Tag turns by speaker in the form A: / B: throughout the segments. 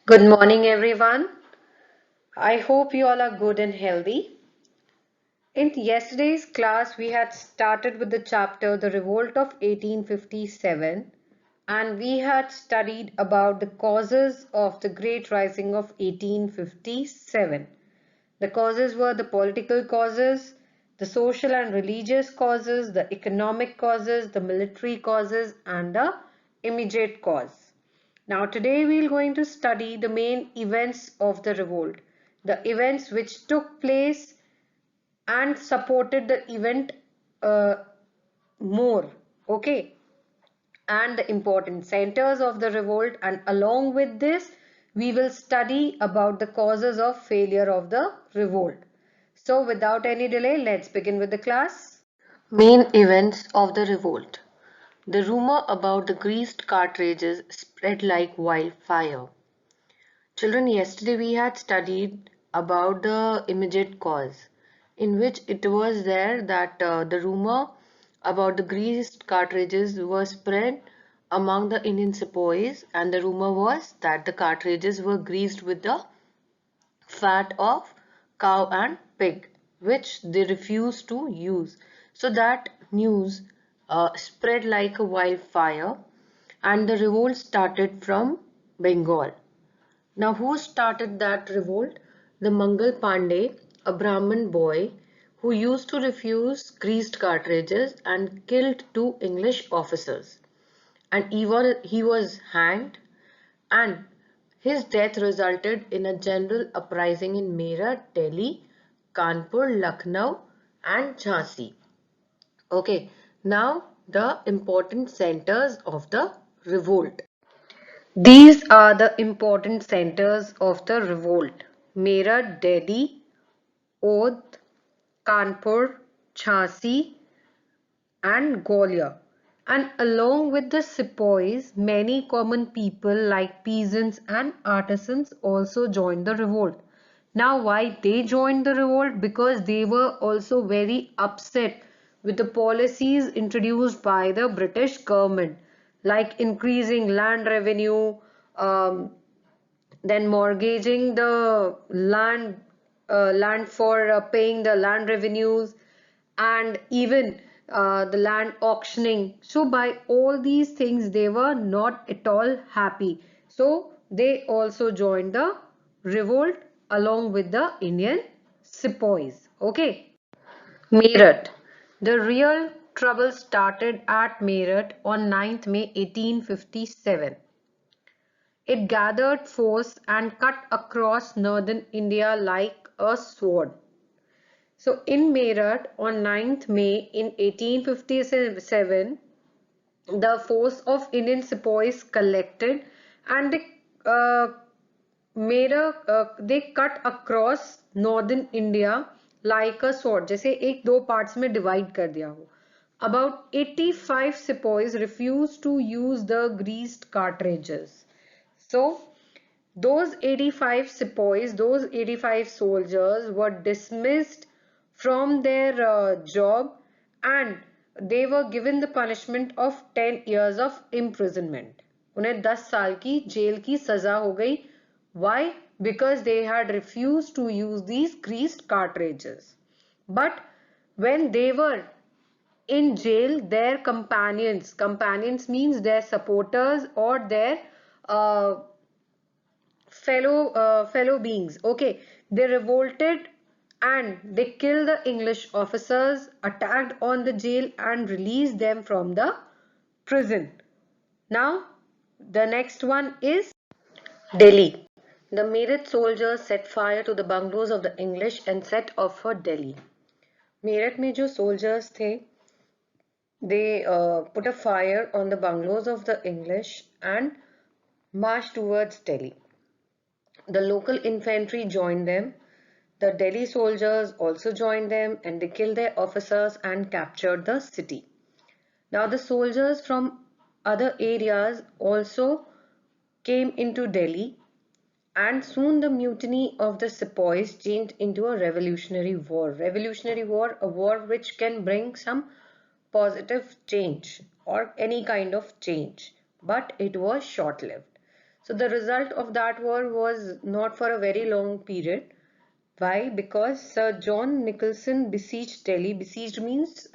A: Good morning, everyone. I hope you all are good and healthy. In yesterday's class, we had started with the chapter The Revolt of 1857, and we had studied about the causes of the Great Rising of 1857. The causes were the political causes, the social and religious causes, the economic causes, the military causes, and the immediate cause. Now today we are going to study the main events of the revolt, the events which took place and supported the event uh, more, okay, and the important centers of the revolt, and along with this we will study about the causes of failure of the revolt. So without any delay, let's begin with the class. Main events of the revolt. The rumor about the greased cartridges spread like wildfire. Children, yesterday we had studied about the immediate cause, in which it was there that the rumor about the greased cartridges was spread among the Indian sepoys, and the rumor was that the cartridges were greased with the fat of cow and pig, which they refused to use. So that news spread like a wildfire, and the revolt started from Bengal. Now, who started that revolt? The Mangal Pandey, a Brahmin boy who used to refuse greased cartridges and killed two English officers. And he was hanged, and his death resulted in a general uprising in Meerut, Delhi, Kanpur, Lucknow, and Jhansi. Okay, now the important centers of the revolt. These are the important centers of the revolt: Meerut, Delhi, Oudh, Kanpur, Jhansi, and Gwalior. And along with the sepoys, many common people like peasants and artisans also joined the revolt. Now, why they joined the revolt? Because they were also very upset with the policies introduced by the British government, like increasing land revenue, um, then mortgaging the land for paying the land revenues, and even the land auctioning. So by all these things they were not at all happy, so they also joined the revolt along with the Indian sepoys. Okay. Meerut. The real trouble started at Meerut on 9th May 1857. It gathered force and cut across northern India like a sword. So in Meerut on 9th May in 1857, the force of Indian sepoys collected, and they cut across northern India like a sword. जैसे एक दो parts में divide कर दिया हो. About 85 sepoys refused to use the greased cartridges. So those 85 sepoys, those 85 soldiers were dismissed from their job, and they were given the punishment of 10 years of imprisonment. उन्हें 10 साल की जेल की सजा हो गई. Why? Because they had refused to use these greased cartridges. But when they were in jail, their companions means their supporters or their uh, fellow beings, okay, they revolted and they killed the English officers, attacked on the jail, and released them from the prison. Now the next one is Delhi. The Meerut soldiers set fire to the bungalows of the English and set off for Delhi. Meerut में जो soldiers थे, they put a fire on the bungalows of the English and marched towards Delhi. The local infantry joined them. The Delhi soldiers also joined them, and they killed their officers and captured the city. Now the soldiers from other areas also came into Delhi, and soon the mutiny of the sepoys changed into a revolutionary war. Revolutionary war, a war which can bring some positive change or any kind of change, but it was short-lived. So the result of that war was not for a very long period. Why? Because Sir John Nicholson besieged Delhi. Besieged means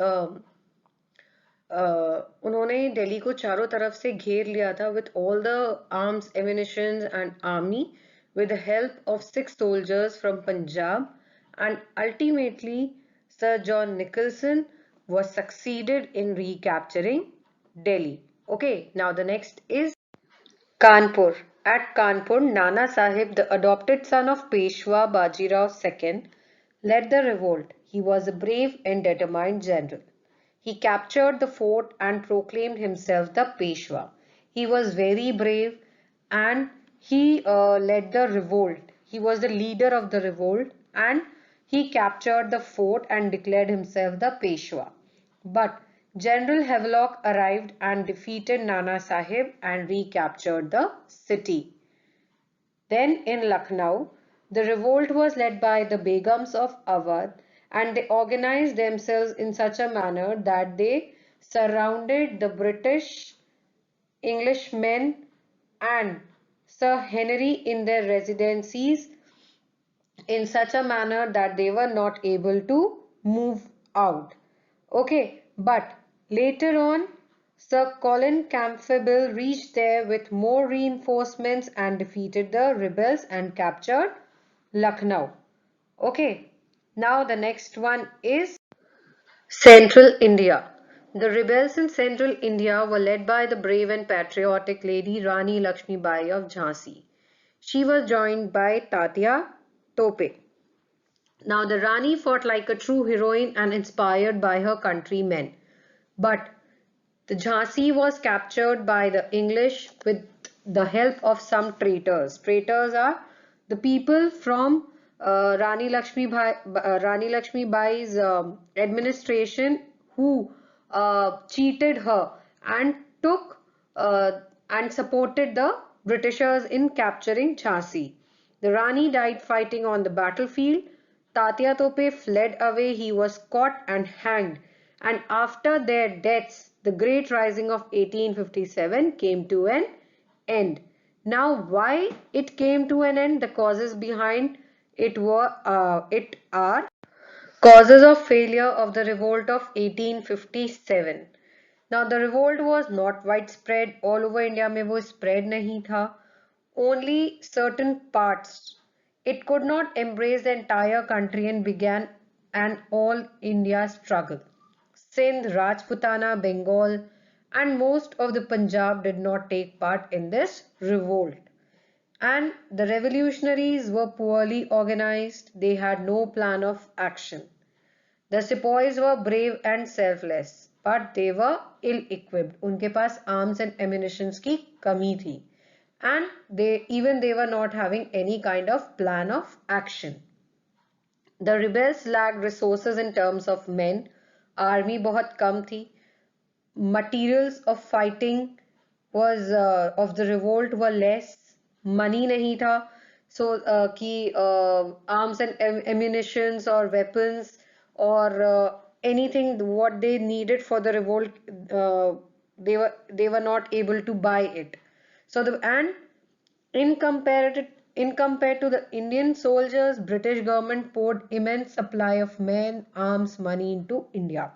A: उन्होंने दिल्ली को चारों तरफ से घेर लिया था with all the arms, ammunition and army with the help of 6 soldiers from Punjab, and ultimately Sir John Nicholson was succeeded in recapturing Delhi. Okay, now the next is Kanpur. At Kanpur, Nana Sahib, the adopted son of Peshwa Bajirao II, led the revolt. He was a brave and determined general. He captured the fort and proclaimed himself the Peshwa. He was very brave and he led the revolt. He was the leader of the revolt and he captured the fort and declared himself the Peshwa. But General Havelock arrived and defeated Nana Sahib and recaptured the city. Then in Lucknow, the revolt was led by the Begums of Awadh, and they organized themselves in such a manner that they surrounded the British, Englishmen and Sir Henry in their residencies in such a manner that they were not able to move out. Okay, but later on, Sir Colin Campbell reached there with more reinforcements and defeated the rebels and captured Lucknow. Okay, now the next one is Central India. The rebels in Central India were led by the brave and patriotic Lady Rani Lakshmi Bai of Jhansi. She was joined by Tatya Tope. Now the Rani fought like a true heroine and inspired by her countrymen. But the Jhansi was captured by the English with the help of some traitors. Traitors are the people from Rani Lakshmi Bai's administration who cheated her and took and supported the Britishers in capturing Jhansi. The Rani died fighting on the battlefield. Tatya Tope fled away. He was caught and hanged. And after their deaths, the Great Rising of 1857 came to an end. Now, why it came to an end? The causes behind it are causes of failure of the revolt of 1857. Now, the revolt was not widespread. All over India में वो spread नहीं था. Only certain parts. It could not embrace the entire country and began an all India struggle. Sindh, Rajputana, Bengal and most of the Punjab did not take part in this revolt. And the revolutionaries were poorly organized. They had no plan of action. The sepoys were brave and selfless, but they were ill-equipped. उनके पास arms and ammunitions की कमी थी. And they were not having any kind of plan of action. The rebels lacked resources in terms of men. Army बहुत कम थी. Materials of fighting was of the revolt were less. Money नहीं था. So कि arms and ammunitions or weapons or anything what they needed for the revolt, they were not able to buy it. So in compared to the Indian soldiers, British government poured immense supply of men, arms, money into India.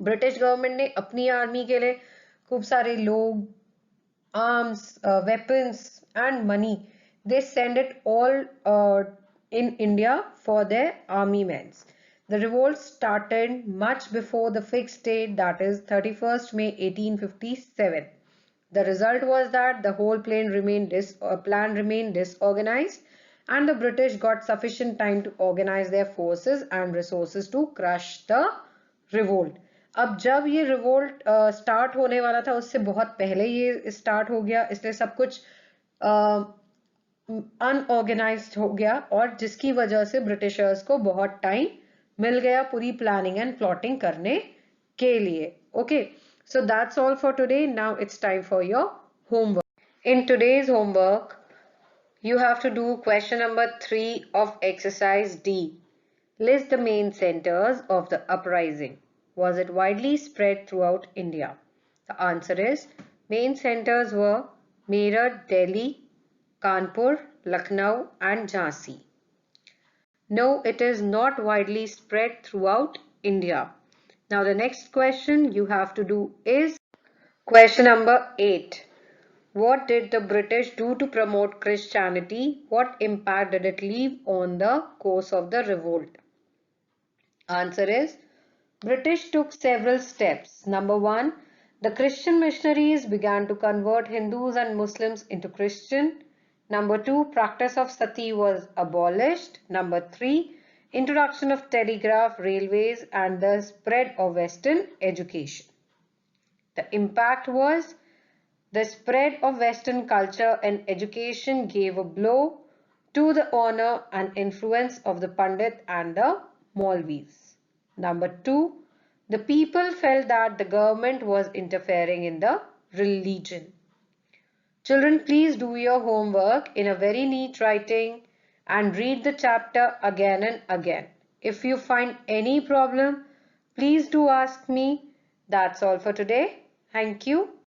A: British government ने अपनी army के लिए खूब सारे लोग, arms, weapons and money, they send it all in India for their army men. The revolt started much before the fixed date, that is 31st May 1857. The result was that the whole plan remained disorganized and the British got sufficient time to organize their forces and resources to crush the revolt. अब जब ये revolt start होने वाला था उससे बहुत पहले ये स्टार्ट हो गया, इसलिए सब कुछ अनऑर्गेनाइज्ड हो गया और जिसकी वजह से ब्रिटिशर्स को बहुत टाइम मिल गया पूरी प्लानिंग एंड प्लॉटिंग करने के लिए. Okay, so that's all for today. Now it's time for your homework. In today's homework, you have to do question number 3 of exercise D. List the main centers of the uprising. Was it widely spread throughout India? The answer is main centers were Meerut, Delhi, Kanpur, Lucknow and Jhansi. No, it is not widely spread throughout India. Now the next question you have to do is question number 8. What did the British do to promote Christianity? What impact did it leave on the course of the revolt? Answer is British took several steps. Number 1, the Christian missionaries began to convert Hindus and Muslims into Christian. Number 2, practice of sati was abolished. Number 3, introduction of telegraph, railways and the spread of Western education. The impact was the spread of Western culture and education gave a blow to the honor and influence of the Pandit and the Maulvis. Number 2, the people felt that the government was interfering in the religion. Children, please do your homework in a very neat writing and read the chapter again and again. If you find any problem, please do ask me. That's all for today. Thank you.